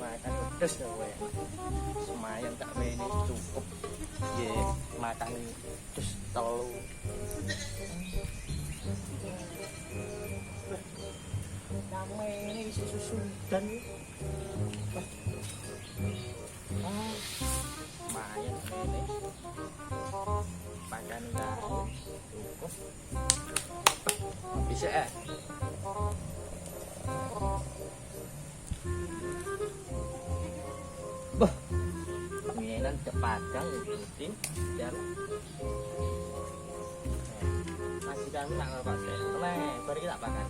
Makan pedes ya we. Semayan tak we ini cukup. Ye, makan terus telu. Nama ini isi susu dan semayan ini. Makan dah cukup. Bisa Minan Padang rutin dan nasi kami tak apa sih, baru kita makan.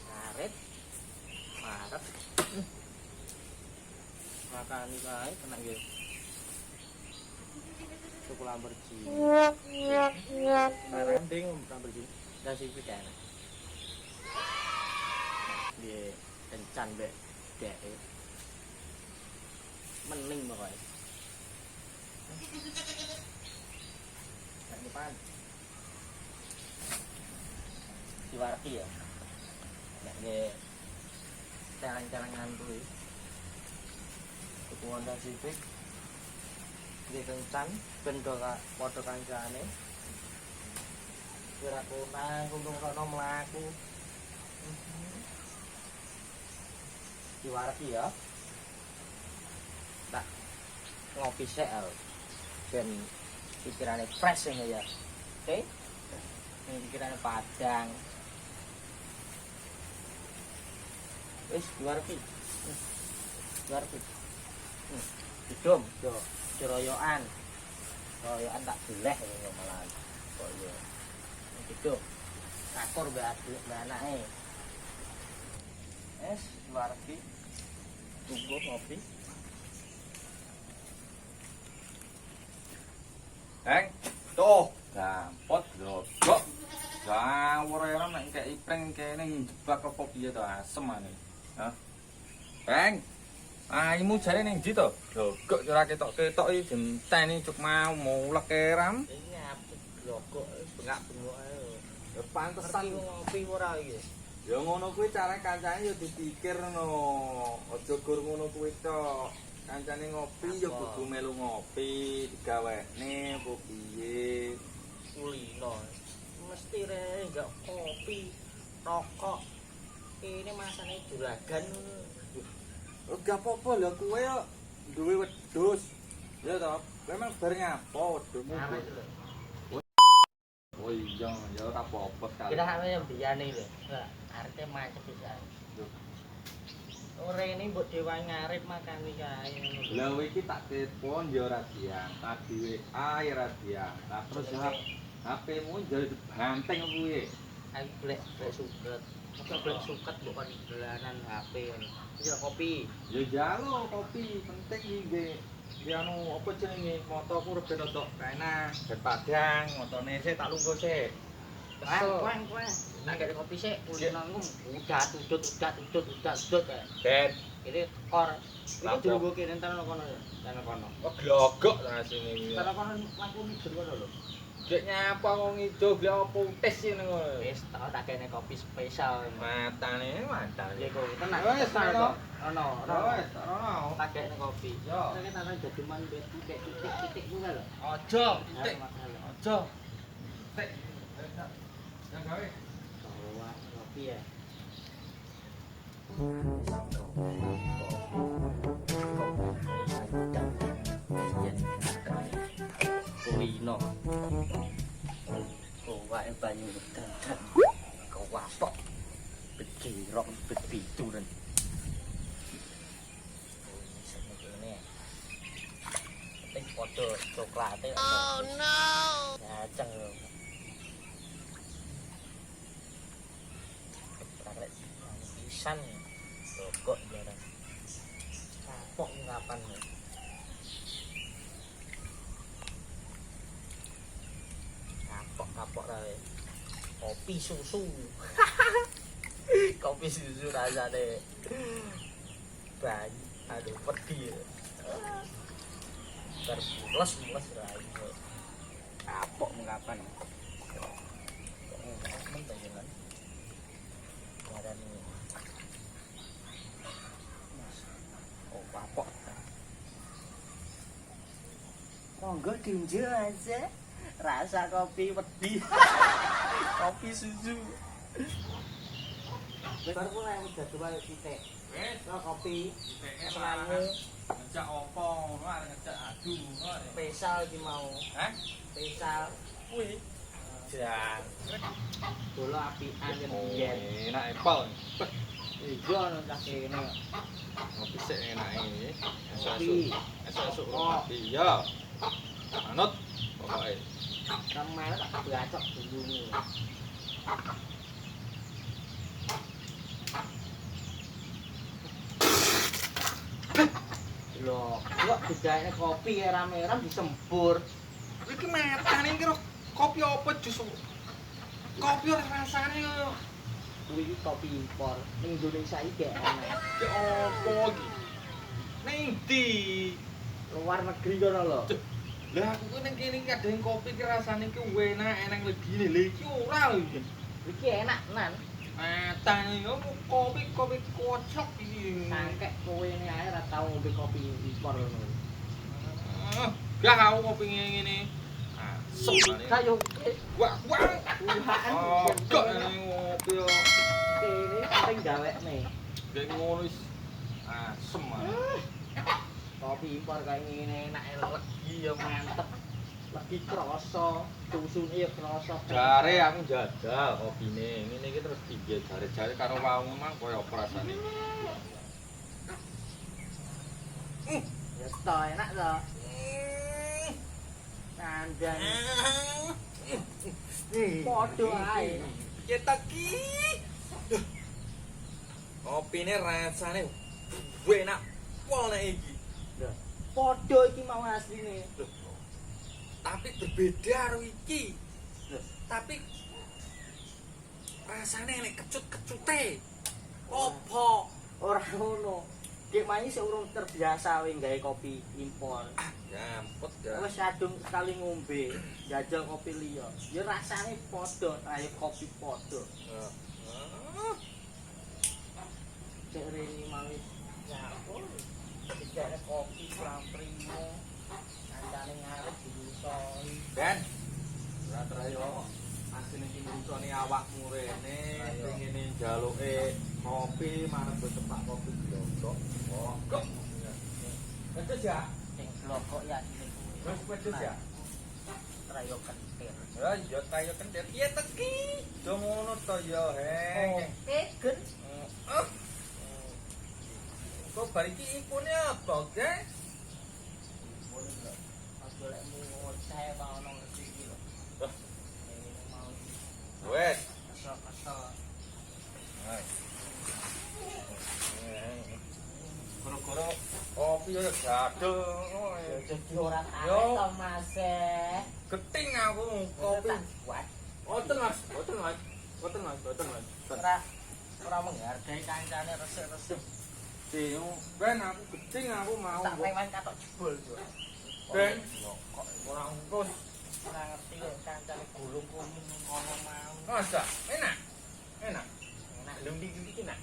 Karet, marep, makan ini guys, tenang guys. Cukup Lamborghini. Barang ding Lamborghini. Dan sih kan. Dia kencan be dek. Mening pokoknya. Nah, depan. Diwarki ya. Nah, dia jalan-jalan tuh. Cukup Honda Civic. Dia kencan, bendo padha kancane. Kira kunang, kuntung kono mlaku. Diwareki ya. Tak ngopi sik ben pikirane fresh ya. Oke. Ini pikirane Padang. Wis diwareki. Diwareki. Hidung, yo. Royokan tak boleh ya malah kok ya gitu akur mbak anake wargi tunggu ngopi tuh gampot glodok gawur era nek kek ipring kene jebak apa piye to asem ane ha Aimu jare ning ndi to? Glogok ora ketok-ketok iki denteni cuk mau mulek keram. Iki apik glogok bengak-bengok ae. Ya pantesan ngopi ora iki. Ya ngono kuwi cara kancane ya dipikirno. Aja gur ngono kuwi tok. Kancane ngopi ya kudu melu ngopi, digawekne apa piye. Kulino. Mesti re enggak kopi, rokok. Ini masane juragan. Gak apa-apa lho kowe yo duwe wedhus. Ya toh, memang bar nyapa wedhusmu. Oh iya, ya ora apa-apa kali. Kita hanya biyane lho. Arete macet bisa. Ora ini mbok dewa ngarep makan iki kae ngono. Lah kowe iki tak telepon ya ora diangkat, di WA ya ora diangkat. Terus HP-mu jadi banteng kuwi. Aku blek suket. Masa blek suket mbok kon dolanan HP ngono. Iki kopi. Ya jalo kopi, penting iki nggih anu apa jenenge motoku reben otok enak, ben Padang, motone sik tak lungguh sik. Wang. Nak gak kopi sik, kulino ngum udat kae. Ben, Ini kor. Iki dilungguh kene entar kono ya. Kono kono. oh glogok ta sini iki. Entar kono lampu midur kono lho. Dek nyapa wong ijo beli apa putes ngene ngono. Wis tak kene kopi spesial. Matane mantan. Ya kok tenang. Wis ono. Ono. Wis ono. Tak kene kopi. Yo. Nek tak jadi man titik-titik kuwi lho. Ojo, titik. Ojo. Titik. Yang gawe. Bawa kopi ya. Kulino. Kowae banyu udan. Kewapok. Begirok bebiduran. coklate. Oh no. Ngaceng lho. Tarik pisan. Kok jarang. Kapok kapan ya? Kapok rae. Kopi susu. Kopi susu rasane. Bayi, aduh pedih. Terpules rae. Kapok kapan? Mentengan. Ngaran oh, kapok. Monggo tinju aja. Rasa kopi wedi. Kopi susu. Baru mulai udah coba titik. Wes, Kopi. titiknya Senangnya ngejak opo, ngono arek ngejak adu, ngono. spesial iki mau. Hah? Spesial. Kuwi. Jan. Bola apian yen biyen. Enak apel. Iya nang kene. Ngopi sik enake. Kopi. Esuk-esuk kopi. Ya. Anut pokoke. Kemarin tak bacok dulu. Loh, kok bedanya kopi rame-rame disembur. Iki metane kira kopi apa jus? Kopi ora rasane kaya Kuwi kopi impor. Ning Indonesia iki enak. opo iki? Ning ndi? Luar negeri kono lho. Lah aku ku ning kene iki ada kopi ki rasane ki enak, enak legine. Lha iki ora lho iki. Iki enak nan. Matane yo kopi kocok iki. Sangkek kowe ini ae ora tau ngombe kopi impor ngono. Gak aku kopi ngene. Asem. Kayo Wah, uhaan. Oh, gak ngopi yo. Kene penting gawekne. Kayak ngono wis asem. Kopi impor kayak ngene enak legi ya mantep. Legi krasa, susune ya krasa. Jare aku jajal kopine. Ngene iki terus piye jare-jare karo wau mang koyo apa rasane. Ya to enak to. Kandang. Podo ae. Cetak ki. Kopine rasane enak pol nek iki. Lho, podo iki mau asline. Tapi berbeda karo iki. Lho, Tapi rasane nek kecut-kecute. Opo? ora ngono. Dek manyi sik urung terbiasa we gawe kopi impor. Nyampet ya. Wis kadung sekali ngombe, jajal kopi liya. Ya rasane podo, kaya kopi podo. Cek rene mau ya ampun. Dijane kopi kurang primo. Kancane ngarep dilusoni. Ben. Ora trayo. Asline iki ngusoni awakmu rene, pengene njaluke kopi marep cepak kopi blok. Oh, kok. Pedes ya? Sing blokok ya sini kuwi. Wis pedes ya? Trayo kentir. Ya, ya tayo kentir. Piye teki? Do ngono to ya, Heng. Tegen. Kok bar iki ikune apa, Gek? Boleh lho. Pas golekmu ngoceh mau nang iki lho. Wah. Ini mau Wes. kesel-kesel. Hai. Goro-goro kopi yo jadul ngono. Ya jadi orang Yo. aneh to Mas. Geting aku kopi. Buat Boten Mas, boten Mas. Boten Mas, boten Mas. ora menghargai kancane resik-resik. Ben aku geting aku mau. Tak pewan katok jebol yo. Ben. Kok Ora ngurus. ora ngerti kok kancane gulung kuning ngono mau. Masa? Enak. Enak. Enak lho iki nak.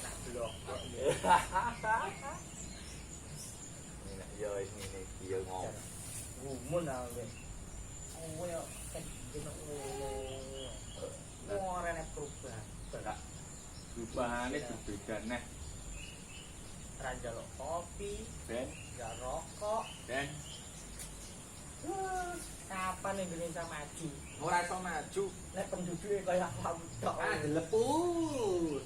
Enak blok kok. Enak yo ngene iki yo ngomong. Gumun ae. Kowe yo ngono. Ora nek perubahan. Enggak. Rupane berbeda neh. Ra njaluk kopi, Ben, ya rokok. Ben. Kapan Indonesia maju? Ora iso maju. Nek penduduke kaya awakmu tok. Leput.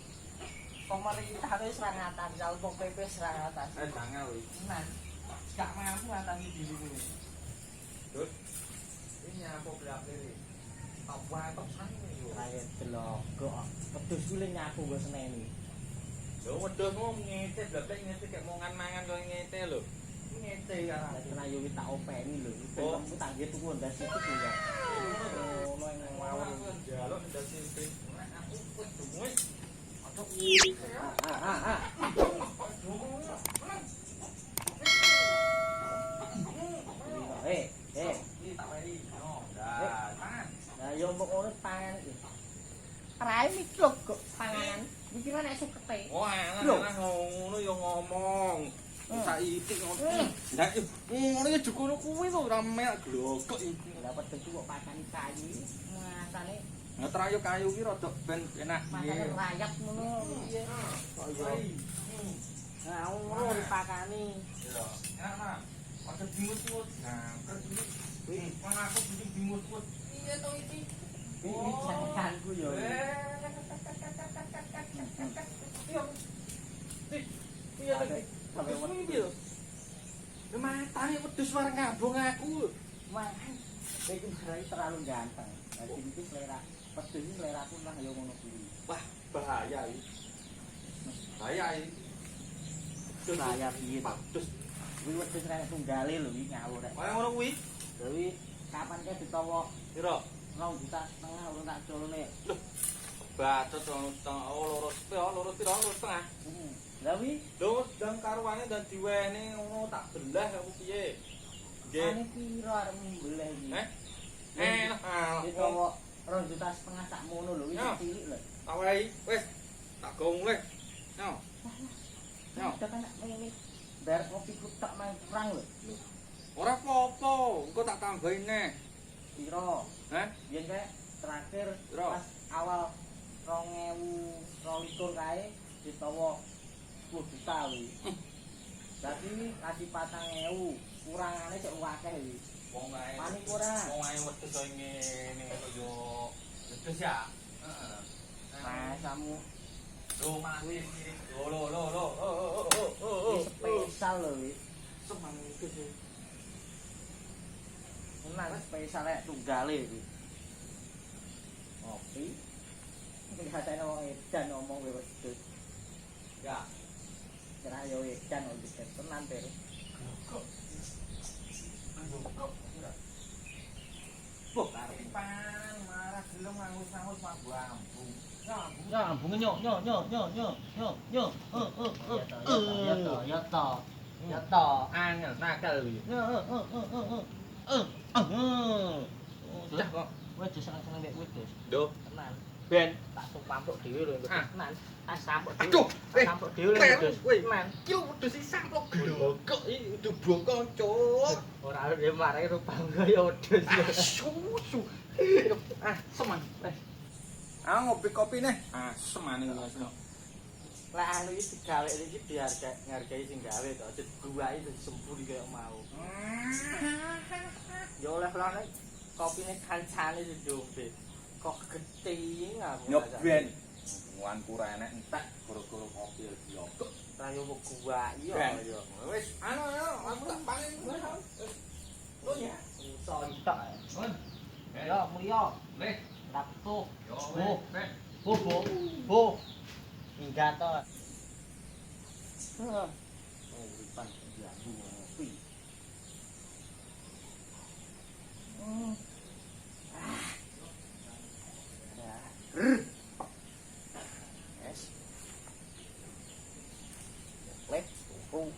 Pemerintah wis ra ngatasi, Satpol PP wis ra ngatasi. Jangan wis. Nah, gak mampu ngatasi diri ini. Terus ini apa berapa ini? Apa tok sange yo. Raya delok kok wedhus kuwi nyapu nggo seneni. Lho wedhus mau ngete blablek ngete gak mau mangan kok ngete lho. Ngete kan. Dadi kena yo tak openi lho. Oh. Kamu tak nggih tuku ndas iki lho ya. Ono yang mawon. Jaluk ndak simping. Aku wis dungu. Aduh. Eh, Iki tak wei. No, dah. Tangan. nah yo mbok ngono pangan iki. Rai mikro kok panganan. Iki ora nek sukete. Wah, enak ngono ya ngomong. Saiki ngono. Lah ngono ya jukono kuwi kok ora melok glokok iki. Lah wedhus kok pakan kayu. Masane Ngetrayo kayu ki rada ben enak masane rayap ngono piye. Kok yo. Nah, ngono dipakani. Ya, enak mah. Ada bingut-bingut. Nah, terus ini mana aku bingut-bingut. Iya to iki. Iki janganku yo. Iya lagi. Sampai wedi lho. Matane wedhus wareng ngambung aku. Mangan. Iki barai terlalu ganteng. Dadi iki selera wedhus iki seleraku lah yo ngono kuwi. Wah, bahaya iki. Bahaya iki. Bahaya piye to? Wedhus. Kuwi wedhus rek tunggale lho iki ngawur rek. Kaya ngono kuwi. Dewi kapan ke ditawa Piro? 2,5 juta urung tak colone. Bacot ono setengah. Oh, loro piro? Loro setengah. Lah wi Lho, dang karuane dan diweni ngono tak belah aku piye? Nggih. ane piro arep mbeleh iki? Enak. Ditawa 2,5 juta sak mono lho iki Ya. cilik lho. Tak wae wis tak go mulai. No. Ya. Udah kan ini bar kopi ku tak main kurang lho. Ora apa-apa, engko tak tambahin neh. Piro? Hah? Yen kae terakhir Piro? pas awal 2022 kae ditawa 10 juta wi. Dadi kasih 4.000, kurangane cek akeh wi. Wong ae. Panik ora? Wong ae wedhus koyo ngene kok yo wedhus ya. Heeh. Masamu Lho mati iki. Lho. Oh. spesial lho wi. Semang iki sih. Menak spesial rek tunggale iki. Kopi. Iki hatene wong edan ngomong kowe wedhus. Ya. Kira yo edan kok iki tenan ter. Boh, Pan marah gelem ngangus-angus mambu ambung. ya ambung nyok. Ya to. Angel nakal iki. Udah kok. Wes seneng-seneng nek wedhus. Lho, Tenan. ben Tak tumpamuk dhewe lho wedhus. Ah. Tenan. Tak sampuk dhewe. Aduh, Sampuk dhewe lho keren, wedhus. weh. Tenan. Ki wedhus iki samplok glokok iki udah bokong, Cuk. Ora arep mare rupang kaya wedhus. Susu. Ah, seman. Ah, ngopi kopi nih. Ah, semane Mas. Lah anu iki digawe iki dihargai sing gawe to. Aja dibuahi terus sempuri kaya mau. Ya oleh-oleh kopine kancane diombe. Kok gething aku. Nyoben. Wan pura enek entek gara-gara kopi glokok. Ra yo kok gua iya Ben. ya. Wis, anu aku tak pangen. Oh ya. Iso entek. Ya mulya. Leh, Takto. yo Oh. weh. Bo. Minggat to. Oh, uripan ya ngopi. Yes. Let's go.